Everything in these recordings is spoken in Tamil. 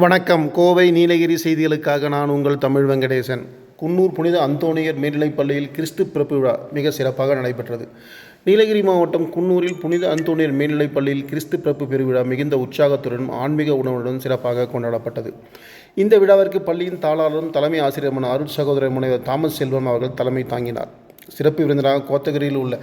வணக்கம். கோவை நீலகிரி செய்திகளுக்காக நான் உங்கள் தமிழ் வெங்கடேசன். குன்னூர் புனித அந்தோணியர் மேல்நிலைப் பள்ளியில் கிறிஸ்து பிறப்பு விழா மிக சிறப்பாக நடைபெற்றது. நீலகிரி மாவட்டம் குன்னூரில் புனித அந்தோணியர் மேல்நிலைப் பள்ளியில் கிறிஸ்து பிறப்பு பெருவிழா மிகுந்த உற்சாகத்துடன் ஆன்மீக உணவுடன் சிறப்பாக கொண்டாடப்பட்டது. இந்த விழாவிற்கு பள்ளியின் தாளாளரும் தலைமை ஆசிரியருமான அருள் சகோதரர் முனைவர் தாமஸ் செல்வம் அவர்கள் தலைமை தாங்கினார். சிறப்பு விருந்தினராக கோத்தகிரியில் உள்ள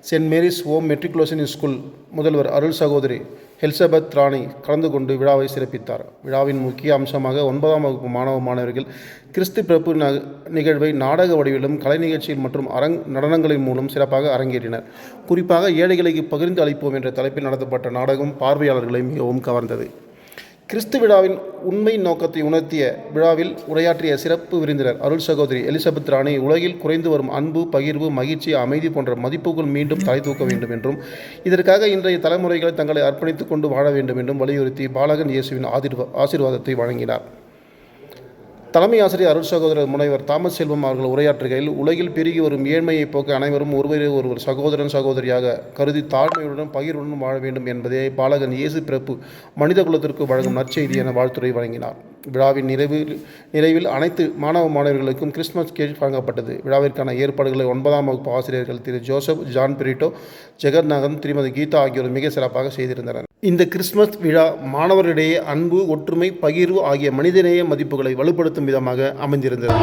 Saint Mary's home matriculation school முதல்வர் அருள் சகோதரி எலிசபெத் ராணி கலந்து கொண்டு விழாவை சிறப்பித்தார். விழாவின் முக்கிய அம்சமாக 9ஆம் வகுப்பு மாணவர்கள் கிறிஸ்து பிறப்பு நிகழ்வை நாடக வடிவிலும் கலை நிகழ்ச்சிகள் மற்றும் நடனங்களின் மூலம் சிறப்பாக அரங்கேற்றினர். குறிப்பாக ஏழைகளுக்கு பகிர்ந்து அளிப்போம் என்ற தலைப்பில் நடத்தப்பட்ட நாடகம் பார்வையாளர்களை மிகவும் கவர்ந்தது. கிறிஸ்து விழாவின் உண்மை நோக்கத்தை உணர்த்திய விழாவில் உரையாற்றிய சிறப்பு விருந்தினர் அருள் சகோதரி எலிசபெத் ராணி இவ்வுலகில் குறைந்து வரும் அன்பு, பகிர்வு, மகிழ்ச்சி, அமைதி போன்ற மதிப்புகள் மீண்டும் தலை தூக்க வேண்டும் என்றும் இதற்காக இன்றைய தலைமுறைகள் தங்களை அர்ப்பணித்துக் கொண்டு வாழ வேண்டும் என்றும் வலியுறுத்தி பாலகன் இயேசுவின் ஆசீர்வாதத்தை வழங்கினார். தலைமை ஆசிரியர் அருள் சகோதரர் முனைவர் தாமஸ் செல்வம் அவர்கள் உரையாற்றுகையில், உலகில் பெருகி வரும் ஏழ்மையை போக்க அனைவரும் ஒருவர் சகோதரியாக கருதி தாழ்மையுடன் பகிர்வுடன் வாழ வேண்டும் என்பதே பாலகன் இயேசு பிறப்பு மனித குலத்திற்கு வழங்கும் நற்செய்தி என வாழ்த்துரை வழங்கினார். விழாவின் நிறைவில் அனைத்து மாணவர்களுக்கும் கிறிஸ்துமஸ் கேக் வழங்கப்பட்டது. விழாவிற்கான ஏற்பாடுகளை 9ஆம் வகுப்பு ஆசிரியர்கள் திரு ஜோசப், ஜான் பிரிட்டோ, ஜெகநாதன், திருமதி கீதா ஆகியோர் மிக சிறப்பாக செய்திருந்தனர். இந்த கிறிஸ்துமஸ் விழா மாணவர்களிடையே அன்பு, ஒற்றுமை, பகிர்வு ஆகிய மனிதநேய மதிப்புகளை வலுப்படுத்தும் விதமாக அமைந்திருந்தது.